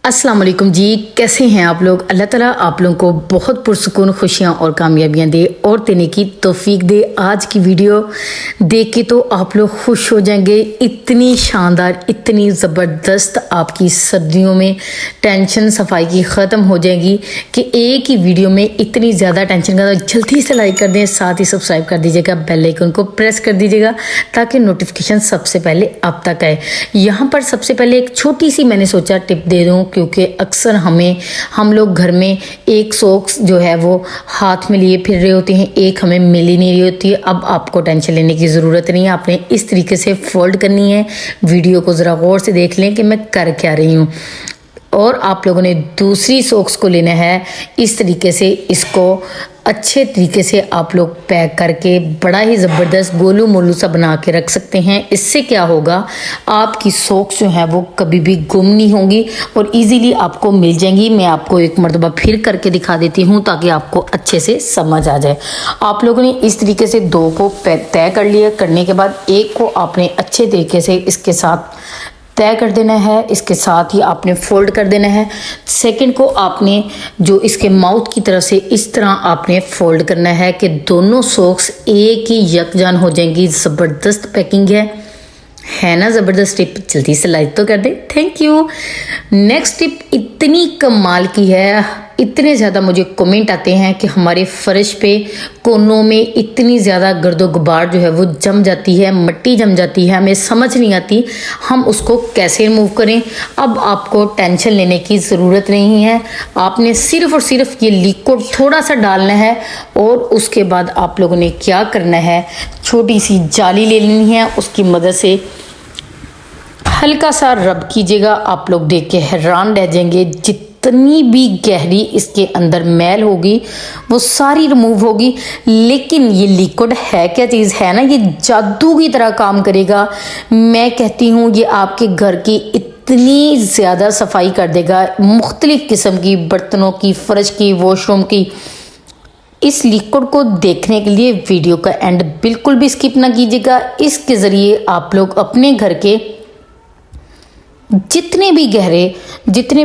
अस्सलाम वालेकुम जी, कैसे हैं आप लोग। अल्लाह ताला आप लोगों को बहुत पुरसुकून खुशियाँ और कामयाबियाँ दे और देने की तौफीक दे। आज की वीडियो देख के तो आप लोग खुश हो जाएंगे। इतनी शानदार, इतनी ज़बरदस्त आपकी सर्दियों में टेंशन सफाई की ख़त्म हो जाएगी कि एक ही वीडियो में इतनी ज़्यादा टेंशन का। तो जल्दी से लाइक कर दें, साथ ही सब्सक्राइब कर दीजिएगा, बेल आइकन को प्रेस कर दीजिएगा ताकि नोटिफिकेशन सबसे पहले आप तक आए। यहाँ पर सबसे पहले एक छोटी सी मैंने सोचा टिप दे दूँ, क्योंकि अक्सर हम लोग घर में एक सॉक्स जो है वो हाथ में लिए फिर रहे होते हैं, एक हमें मिल ही नहीं रही होती है। अब आपको टेंशन लेने की ज़रूरत नहीं है, आपने इस तरीके से फोल्ड करनी है। वीडियो को ज़रा गौर से देख लें कि मैं कर क्या रही हूँ। और आप लोगों ने दूसरी सॉक्स को लेना है इस तरीके से, इसको अच्छे तरीके से आप लोग पैक करके बड़ा ही ज़बरदस्त गोलू मोलू सा बना के रख सकते हैं। इससे क्या होगा, आपकी सॉक्स जो है वो कभी भी गुम नहीं होंगी और इजीली आपको मिल जाएंगी। मैं आपको एक मरतबा फिर करके दिखा देती हूँ ताकि आपको अच्छे से समझ आ जाए। आप लोगों ने इस तरीके से दो को तय कर लिया। करने के बाद एक को आपने अच्छे तरीके से इसके साथ तय कर देना है, इसके साथ ही आपने फोल्ड कर देना है। सेकंड को आपने जो इसके माउथ की तरफ से इस तरह आपने फोल्ड करना है कि दोनों सॉक्स एक ही यकजान हो जाएंगी। ज़बरदस्त पैकिंग है ना, ज़बरदस्त टिप। जल्दी से लाइक तो कर दे, थैंक यू। नेक्स्ट टिप इतनी कमाल की है, इतने ज़्यादा मुझे कमेंट आते हैं कि हमारे फर्श पे कोनों में इतनी ज़्यादा गर्दो गुबार जो है वो जम जाती है, मिट्टी जम जाती है, हमें समझ नहीं आती हम उसको कैसे रिमूव करें। अब आपको टेंशन लेने की ज़रूरत नहीं है, आपने सिर्फ और सिर्फ ये लिक्विड थोड़ा सा डालना है और उसके बाद आप लोगों ने क्या करना है, छोटी सी जाली ले लेनी है, उसकी मदद से हल्का सा रब कीजिएगा। आप लोग देख के हैरान रह जाएंगे, जितनी भी गहरी इसके अंदर मैल होगी वो सारी रिमूव होगी। लेकिन ये लिक्विड है क्या चीज़ है ना, ये जादू की तरह काम करेगा। मैं कहती हूँ ये आपके घर की इतनी ज़्यादा सफाई कर देगा, मुख्तलिफ़ किस्म की बर्तनों की, फर्श की, वॉशरूम की। इस लिक्विड को देखने के लिए वीडियो का एंड बिल्कुल भी स्किप ना कीजिएगा। इसके ज़रिए आप लोग अपने घर के जितने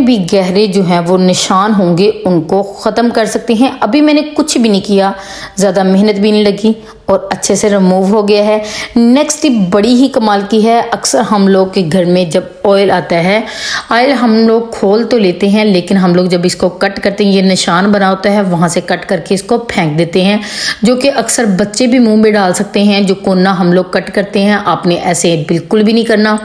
भी गहरे जो हैं वो निशान होंगे उनको ख़त्म कर सकते हैं। अभी मैंने कुछ भी नहीं किया, ज़्यादा मेहनत भी नहीं लगी और अच्छे से रिमूव हो गया है। नेक्स्ट टिप बड़ी ही कमाल की है। अक्सर हम लोग के घर में जब ऑयल आता है, ऑयल हम लोग खोल तो लेते हैं, लेकिन हम लोग जब इसको कट करते हैं, ये निशान बना होता है, वहाँ से कट करके इसको फेंक देते हैं, जो कि अक्सर बच्चे भी मुँह में डाल सकते हैं। जो कोना हम लोग कट करते हैं, आपने ऐसे बिल्कुल भी नहीं करना,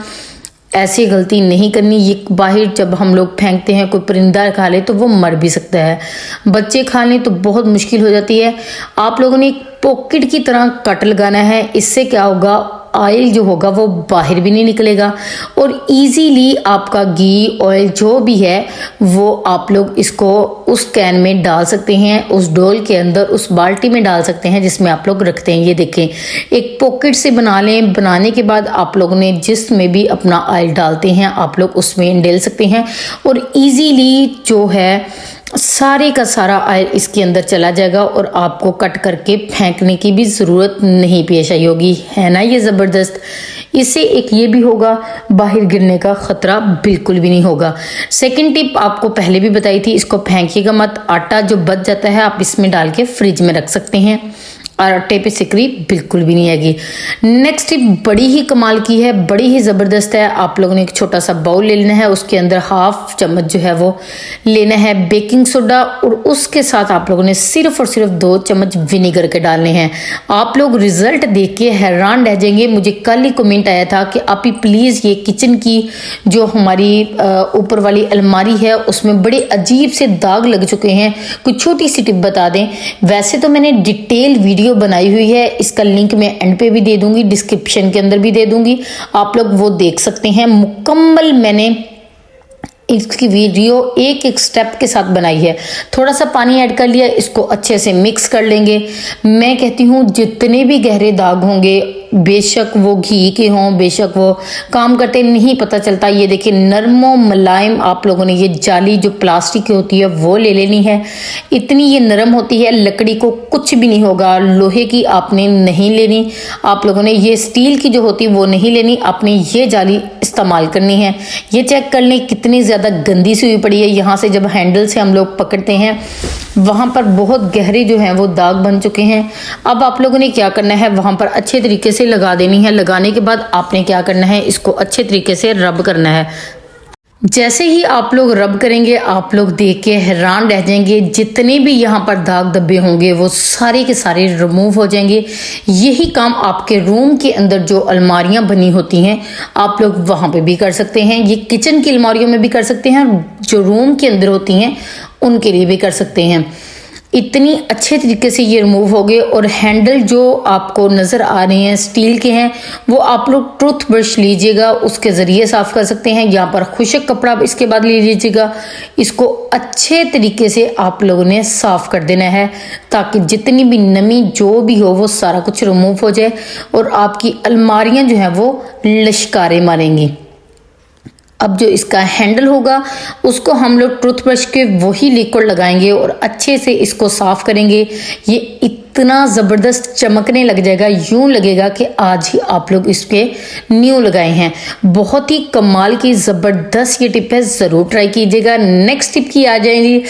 ऐसी गलती नहीं करनी। ये बाहर जब हम लोग फेंकते हैं, कोई परिंदा खा ले तो वो मर भी सकता है, बच्चे खा लें तो बहुत मुश्किल हो जाती है। आप लोगों ने एक पॉकेट की तरह कट लगाना है। इससे क्या होगा, ऑयल जो होगा वो बाहर भी नहीं निकलेगा और इजीली आपका घी, ऑयल जो भी है वो आप लोग इसको उस कैन में डाल सकते हैं, उस डोल के अंदर, उस बाल्टी में डाल सकते हैं जिसमें आप लोग रखते हैं। ये देखें, एक पॉकेट से बना लें। बनाने के बाद आप लोगों ने जिसमें भी अपना ऑयल डालते हैं आप लोग उसमें डाल सकते हैं और इजीली जो है सारे का सारा ऑयल इसके अंदर चला जाएगा और आपको कट करके फेंकने की भी ज़रूरत नहीं पेश आई होगी। है ना ये ज़बरदस्त। इससे एक ये भी होगा, बाहर गिरने का ख़तरा बिल्कुल भी नहीं होगा। सेकंड टिप आपको पहले भी बताई थी, इसको फेंकिएगा मत। आटा जो बच जाता है आप इसमें डाल के फ्रिज में रख सकते हैं और आटे पे सिकरी बिल्कुल भी नहीं आएगी। नेक्स्ट टिप बड़ी ही कमाल की है, बड़ी ही ज़बरदस्त है। आप लोगों ने एक छोटा सा बाउल ले लेना है, उसके अंदर हाफ चम्मच जो है वो लेना है बेकिंग सोडा और उसके साथ आप लोगों ने सिर्फ और सिर्फ 2 चम्मच विनेगर के डालने हैं। आप लोग रिजल्ट देख के हैरान रह जाएंगे। मुझे कल ही कमेंट आया था कि आप ही प्लीज़ ये किचन की जो हमारी ऊपर वाली अलमारी है उसमें बड़े अजीब से दाग लग चुके हैं, कुछ छोटी सी टिप बता दें। वैसे तो मैंने डिटेल वीडियो बनाई हुई है, इसका लिंक मैं एंड पे भी दे दूंगी, डिस्क्रिप्शन के अंदर भी दे दूंगी, आप लोग वो देख सकते हैं। मुकम्मल मैंने इसकी वीडियो एक एक स्टेप के साथ बनाई है। थोड़ा सा पानी ऐड कर लिया, इसको अच्छे से मिक्स कर लेंगे। मैं कहती हूँ जितने भी गहरे दाग होंगे बेशक वो घी के हों, बेशक वो काम करते नहीं पता चलता। ये देखिए नरमो मुलायम आप लोगों ने ये जाली जो प्लास्टिक की होती है वो ले लेनी है। इतनी ये नरम होती है, लकड़ी को कुछ भी नहीं होगा। लोहे की आपने नहीं लेनी, आप लोगों ने ये स्टील की जो होती है वो नहीं लेनी, आपने ये जाली इस्तेमाल करनी है। ये चेक कर लें कितनी ज़्यादा गंदी सी हुई पड़ी है। यहाँ से जब हैंडल से हम लोग पकड़ते हैं वहाँ पर बहुत गहरे जो हैं वो दाग बन चुके हैं। अब आप लोगों ने क्या करना है, वहाँ पर अच्छे तरीके से लगा देनी है। लगाने के बाद आपने क्या करना है, इसको अच्छे तरीके से रब करना है। जैसे ही आप लोग रब करेंगे आप लोग देख के हैरान रह जाएंगे, जितने भी यहाँ पर दाग धब्बे होंगे वो सारे के सारे रिमूव हो जाएंगे। यही काम आपके रूम के अंदर जो अलमारियां बनी होती हैं आप लोग वहाँ पे भी कर सकते हैं। ये किचन की अलमारियों में भी कर सकते हैं, जो रूम के अंदर होती हैं उनके लिए भी कर सकते हैं। इतनी अच्छे तरीके से ये रिमूव हो गए। और हैंडल जो आपको नज़र आ रहे हैं स्टील के हैं, वो आप लोग टूथ ब्रश लीजिएगा, उसके ज़रिए साफ़ कर सकते हैं। यहाँ पर खुशक कपड़ा इसके बाद ले लीजिएगा, इसको अच्छे तरीके से आप लोगों ने साफ़ कर देना है ताकि जितनी भी नमी जो भी हो वो सारा कुछ रिमूव हो जाए और आपकी अलमारियाँ जो हैं वो लश्कारे मारेंगी। अब जो इसका हैंडल होगा उसको हम लोग टूथब्रश के वही लिक्विड लगाएंगे और अच्छे से इसको साफ करेंगे। ये इतना ज़बरदस्त चमकने लग जाएगा, यूं लगेगा कि आज ही आप लोग इस पे न्यू लगाए हैं। बहुत ही कमाल की ज़बरदस्त ये टिप है, ज़रूर ट्राई कीजिएगा। नेक्स्ट टिप की आ जाएगी।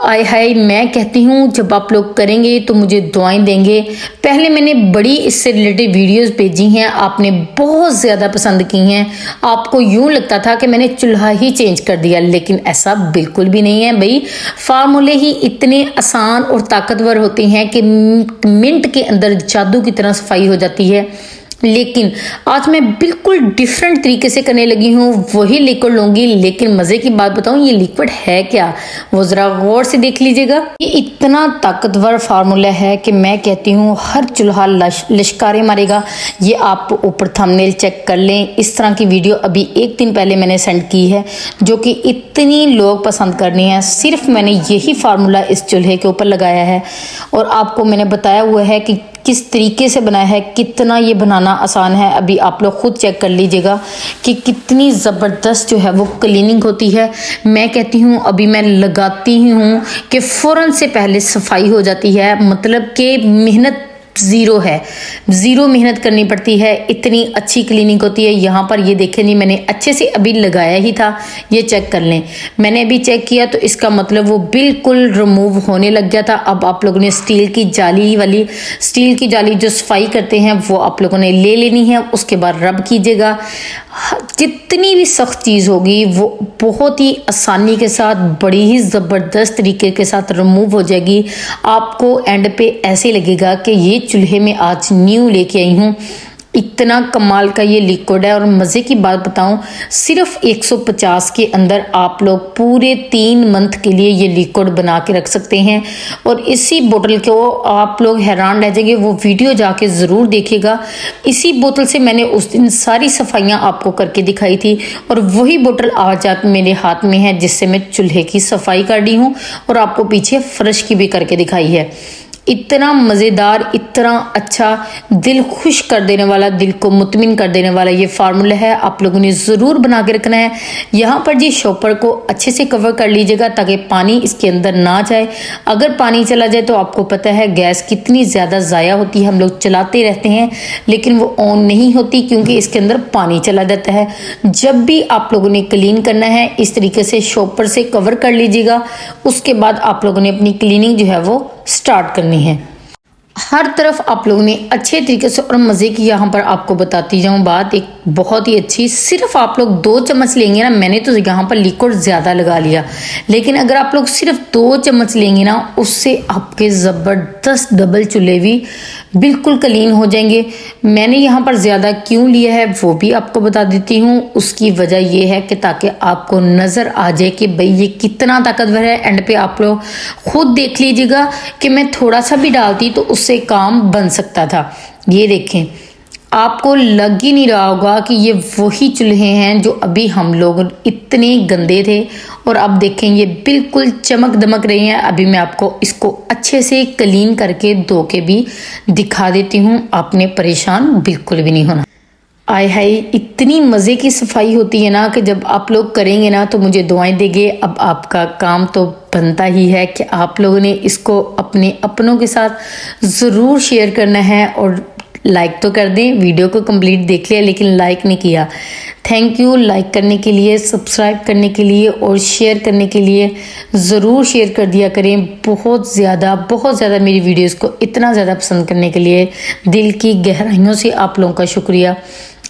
आय हाय, मैं कहती हूँ जब आप लोग करेंगे तो मुझे दुआएं देंगे। पहले मैंने बड़ी इससे रिलेटेड वीडियोस भेजी हैं, आपने बहुत ज़्यादा पसंद की हैं। आपको यूं लगता था कि मैंने चूल्हा ही चेंज कर दिया, लेकिन ऐसा बिल्कुल भी नहीं है भाई। फार्मूले ही इतने आसान और ताकतवर होते हैं कि मिनट के अंदर जादू की तरह सफाई हो जाती है। लेकिन आज मैं बिल्कुल डिफरेंट तरीके से करने लगी हूँ, वही लिक्विड लूंगी। लेकिन मज़े की बात बताऊँ, ये लिक्विड है क्या वो ज़रा गौर से देख लीजिएगा। ये इतना ताकतवर फार्मूला है कि मैं कहती हूँ हर चूल्हा लश्कारे मारेगा। ये आप ऊपर थंबनेल चेक कर लें, इस तरह की वीडियो अभी एक दिन पहले मैंने सेंड की है जो कि इतनी लोग पसंद करनी है। सिर्फ मैंने यही फार्मूला इस चूल्हे के ऊपर लगाया है और आपको मैंने बताया हुआ है कि किस तरीके से बनाया है, कितना ये बनाना आसान है। अभी आप लोग खुद चेक कर लीजिएगा कि कितनी ज़बरदस्त जो है वो क्लीनिंग होती है। मैं कहती हूँ अभी मैं लगाती ही हूँ कि फ़ौरन से पहले सफाई हो जाती है, मतलब कि मेहनत ज़ीरो है, ज़ीरो मेहनत करनी पड़ती है, इतनी अच्छी क्लीनिंग होती है। यहाँ पर ये देखें नहीं, मैंने अच्छे से अभी लगाया ही था, ये चेक कर लें। मैंने अभी चेक किया तो इसका मतलब वो बिल्कुल रिमूव होने लग गया था। अब आप लोगों ने स्टील की जाली जो सफाई करते हैं वो आप लोगों ने ले लेनी है, उसके बाद रब कीजिएगा। जितनी भी सख्त चीज़ होगी वो बहुत ही आसानी के साथ, बड़ी ही ज़बरदस्त तरीके के साथ रिमूव हो जाएगी। आपको एंड पे ऐसे लगेगा कि ये चूल्हे में आज न्यू लेके आई हूँ। इतना कमाल का ये लिक्विड है। और मज़े की बात बताऊं, सिर्फ 150 के अंदर आप लोग पूरे 3 मंथ के लिए ये लिक्विड बना के रख सकते हैं। और इसी बोतल को आप लोग हैरान रह जाएंगे, वो वीडियो जाके ज़रूर देखिएगा। इसी बोतल से मैंने उस दिन सारी सफाइयाँ आपको करके दिखाई थी और वही बोतल आज आप मेरे हाथ में है जिससे मैं चूल्हे की सफाई कर दी हूँ और आपको पीछे फर्श की भी करके दिखाई है। इतना मज़ेदार, इतना अच्छा, दिल खुश कर देने वाला, दिल को मुतमिन कर देने वाला ये फार्मूला है। आप लोगों ने ज़रूर बना के रखना है। यहाँ पर जी शॉपर को अच्छे से कवर कर लीजिएगा ताकि पानी इसके अंदर ना जाए। अगर पानी चला जाए तो आपको पता है गैस कितनी ज़्यादा ज़ाया होती है, हम लोग चलाते रहते हैं लेकिन वो ऑन नहीं होती क्योंकि इसके अंदर पानी चला जाता है। जब भी आप लोगों ने क्लीन करना है इस तरीके से शॉपर से कवर कर लीजिएगा, उसके बाद आप लोगों ने अपनी क्लीनिंग जो है वो स्टार्ट करनी है। हर तरफ आप लोगों ने अच्छे तरीके से, और मज़े की यहाँ पर आपको बताती जाऊँ बात एक बहुत ही अच्छी, सिर्फ आप लोग 2 चम्मच लेंगे ना, मैंने तो यहाँ पर लिक्विड ज़्यादा लगा लिया, लेकिन अगर आप लोग सिर्फ 2 चम्मच लेंगे ना, उससे आपके ज़बरदस्त डबल चूल्हे भी बिल्कुल क्लीन हो जाएंगे। मैंने यहाँ पर ज़्यादा क्यों लिया है वो भी आपको बता देती हूँ। उसकी वजह ये है कि ताकि आपको नज़र आ जाए कि भाई ये कितना ताकतवर है। एंड पे आप लोग खुद देख लीजिएगा कि मैं थोड़ा सा भी डालती तो उससे काम बन सकता था। ये देखें, आपको लग ही नहीं रहा होगा कि ये वही चूल्हे हैं जो अभी हम लोग इतने गंदे थे और अब देखें ये बिल्कुल चमक दमक रहे हैं। अभी मैं आपको इसको अच्छे से क्लीन करके धो के भी दिखा देती हूँ, आपने परेशान बिल्कुल भी नहीं होना। आय हाय, इतनी मज़े की सफाई होती है ना कि जब आप लोग करेंगे ना तो मुझे दुआएं देंगे। अब आपका काम तो बनता ही है कि आप लोगों ने इसको अपने अपनों के साथ ज़रूर शेयर करना है और लाइक तो कर दें। वीडियो को कंप्लीट देख लिया लेकिन लाइक नहीं किया, थैंक यू लाइक करने के लिए, सब्सक्राइब करने के लिए और शेयर करने के लिए। ज़रूर शेयर कर दिया करें। बहुत ज़्यादा मेरी वीडियोस को इतना ज़्यादा पसंद करने के लिए दिल की गहराइयों से आप लोगों का शुक्रिया।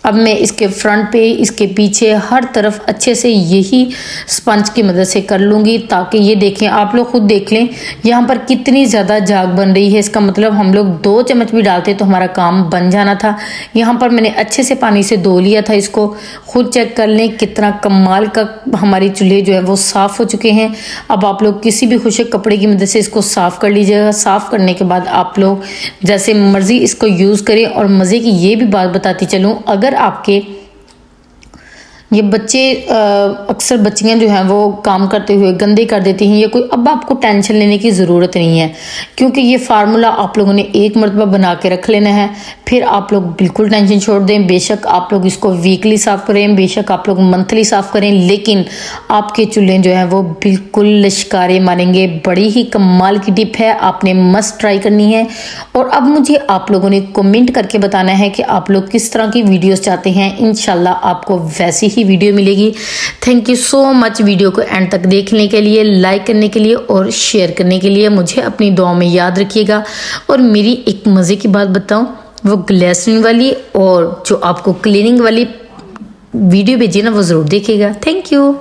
अब मैं इसके फ्रंट पे, इसके पीछे हर तरफ अच्छे से यही स्पंज की मदद से कर लूँगी ताकि ये देखें, आप लोग खुद देख लें यहाँ पर कितनी ज़्यादा झाग बन रही है। इसका मतलब हम लोग 2 चम्मच भी डालते तो हमारा काम बन जाना था। यहाँ पर मैंने अच्छे से पानी से धो लिया था इसको। खुद चेक कर लें कितना कमाल का हमारी चूल्हे जो है वो साफ़ हो चुके हैं। अब आप लोग किसी भी खुशक कपड़े की मदद से इसको साफ़ कर लीजिएगा। साफ़ करने के बाद आप लोग जैसे मर्ज़ी इसको यूज़ करें। और मज़े की ये भी बात बताती चलूँ, अगर आपके ये बच्चे अक्सर बच्चियां जो हैं वो काम करते हुए गंदे कर देती हैं या कोई, अब आपको टेंशन लेने की ज़रूरत नहीं है क्योंकि ये फार्मूला आप लोगों ने एक मरतबा बना के रख लेना है। फिर आप लोग बिल्कुल टेंशन छोड़ दें। बेशक आप लोग इसको वीकली साफ़ करें, बेशक आप लोग मंथली साफ़ करें, लेकिन आपके चूल्हे जो हैं वो बिल्कुल लश्कारे मारेंगे। बड़ी ही कमाल की टिप है, आपने मस्ट ट्राई करनी है। और अब मुझे आप लोगों ने कमेंट करके बताना है कि आप लोग किस तरह की वीडियोस चाहते हैं। इंशाल्लाह आपको वैसी ही वीडियो मिलेगी। Thank you so much video को एंड तक देखने के लिए, लाइक करने के लिए और शेयर करने के लिए। मुझे अपनी दुआ में याद रखिएगा। और मेरी एक मज़े की बात बताऊं, वो ग्लिसरीन वाली और जो आपको क्लीनिंग वाली वीडियो भेजी ना वो ज़रूर देखिएगा। Thank you.